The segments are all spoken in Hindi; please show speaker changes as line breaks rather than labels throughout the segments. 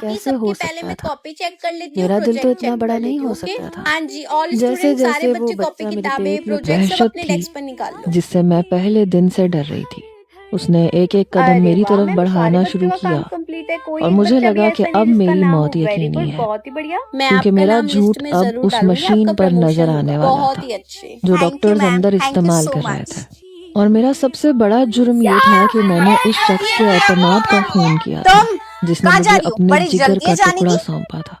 बाकी
कैसे हो
सबके पहले
सकता
मैं
था?
कॉपी चेक कर लेती हूँ,
मेरा दिल तो
प्रोजेक्ट
इतना
चेक
बड़ा
कर
नहीं
लेती हूँ।
हो
ओके
सकता था।
हाँ जी, ऑल
जैसे
स्टूडेंट सारे
जैसे वो
बच्चे कॉपी
बच्चा मेरे
किताबें
पेट में
प्रोजेक्ट सब
वहशत
अपने
थी,
डेस्क पर निकाल लो।
जिससे मैं पहले दिन से डर रही थी, उसने एक एक कदम
अरे
मेरी
वाह
तरफ
मैम, सारे
बढ़ाना
बच्चों
शुरू
का काम
किया
कंप्लीट है, कोई
और
एक
मुझे
बच्चा भी
लगा कि
ऐसा नहीं
अब
जिसका
मेरी
ना हो।
मौत
वेरी
यकीनी
गुड,
है,
बहुत ही बढ़िया।
मैं
क्योंकि
आपका
मेरा
नाम लिस्ट
झूठ
में
अब
जरूर
उस
डालूंगी, आपका
मशीन पर नजर
प्रमोशन
आने
होगा।
वाला
बहुत
था
ही अच्छे।
जो
थैंक यू
डॉक्टर्स
मैम,
अंदर
थैंक यू
इस्तेमाल
सो
कर रहे
मच।
थे। और मेरा सबसे बड़ा जुर्म ये था कि मैंने उस शख्स के एतमाद का खून किया था,
तुम
जिसने
कहाँ जा
मुझे
रही हो?
अपने
बड़ी
जिगर
जल्दी है
का
जाने
टुकड़ा
की?
सौंपा था।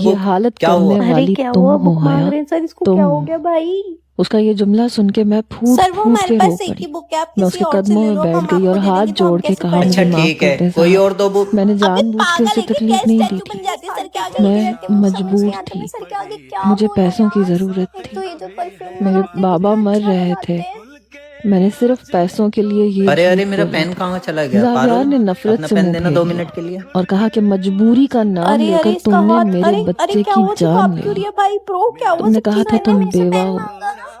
ये हालत
क्या हुआ?
करने
अरे
वाली
क्या
तुम
हुआ?
हो
बुक मांग
माया,
रहे हैं सर, इसको
तुम।
क्या हो गया भाई?
उसका ये जुमला सुन के मैं फूट
सर वो
फूट
हमारे
के रो
पास एक
पड़ी।
ही बुक है, आप
मैं
किसी
उसके
और से
कदमों
ले
में
लो,
बैठ
हम
गई और
आपको दे
हाथ
देंगे तो हम
जोड़ के
कैसे
कहा
पढ़ेंगे?
अच्छा
मुझे माफ
ठीक
कर
है,
दे
कोई
साहब।
और दो बुक।
मैंने
अबे
जानबूझ के
पागल
उसे
है कि
तकलीफ
क्या
नहीं दी
स्टैचू
थी।
बन जाती है सर के आगे
मैं
लेटे रहती है, मुझे समझ
मजबूर
नहीं आता
थी,
मैं सर के आगे क्या
मुझे
बोलूं
पैसों की
यार।
जरूरत
एक
थी।
तो ये जो परफ्यूम
मेरे
लगाते हैं
बाबा
कितना
मर
अच्छा
रहे
लगाते
थे,
हैं।
मैंने सिर्फ पैसों के लिए ये
अरे अरे,
झूठ
मेरा
बोला
पेन
था।
कहाँ चला गया?
जावियार
पारुल,
ने नफरत
अपना
से
पेन
मुंह
देना
फेर
2
लिया
मिनट के लिए।
और कहा कि मजबूरी का नाम
अरे अरे
लेकर
इसका
तुमने
हाथ,
मेरे
अरे अरे
बच्चे
क्या
की
हुआ? उसको
जान
कांप
ले
क्यों
ली।
रही है भाई? प्रो क्या हुआ?
तुमने
सच्ची
कहा था
में
तुम
मेरे से
बेवा
पेन
हो,
मांगा ना।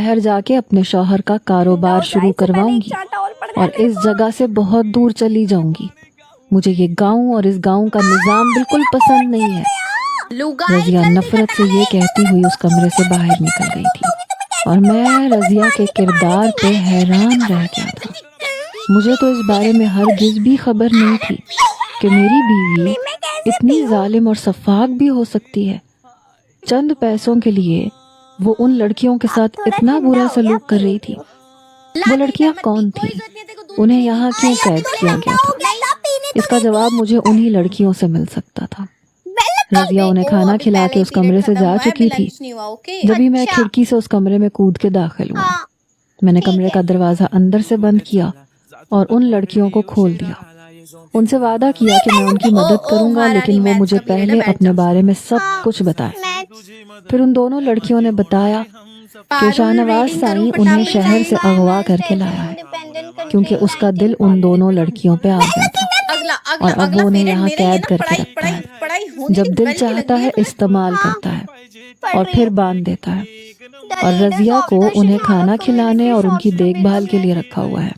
शहर जाके अपने शौहर का कारोबार शुरू करवाऊंगी और इस जगह से बहुत दूर चली जाऊंगी। मुझे ये गांव और इस गांव का निजाम बिल्कुल पसंद नहीं है। रजिया नफरत से ये कहती हुई उस कमरे से बाहर निकल गई थी और मैं रजिया के किरदार पे हैरान रह गया था। मुझे तो इस बारे में हरगिज भी खबर नहीं थी कि मेरी बीवी इतनी जालिम और सफाक भी हो सकती है। चंद पैसों के लिए वो उन लड़कियों के साथ इतना बुरा सलूक कर रही थी। वो लड़कियां कौन थी? उन्हें यहाँ क्यों कैद किया गया था? इसका जवाब मुझे उन्हीं लड़कियों से मिल सकता था। रजिया उन्हें खाना खिला के उस कमरे से जा चुकी थी जब भी मैं खिड़की से उस कमरे में कूद के दाखिल हुआ। मैंने कमरे का दरवाजा अंदर से बंद किया और उन लड़कियों को खोल दिया। उनसे वादा किया कि मैं उनकी मदद करूंगा, लेकिन वो मुझे पहले अपने बारे में सब कुछ बताए। फिर उन दोनों लड़कियों ने बताया कि शाहनवाज साईं उन्हें शहर से अगवा करके लाया है, क्योंकि उसका दिल उन दोनों लड़कियों पे आ गया था। और अब वो उन्हें यहाँ कैद करके रखता है। जब दिल चाहता है इस्तेमाल करता है और फिर बांध देता है। और रजिया को उन्हें खाना खिलाने और उनकी देखभाल के लिए रखा हुआ है।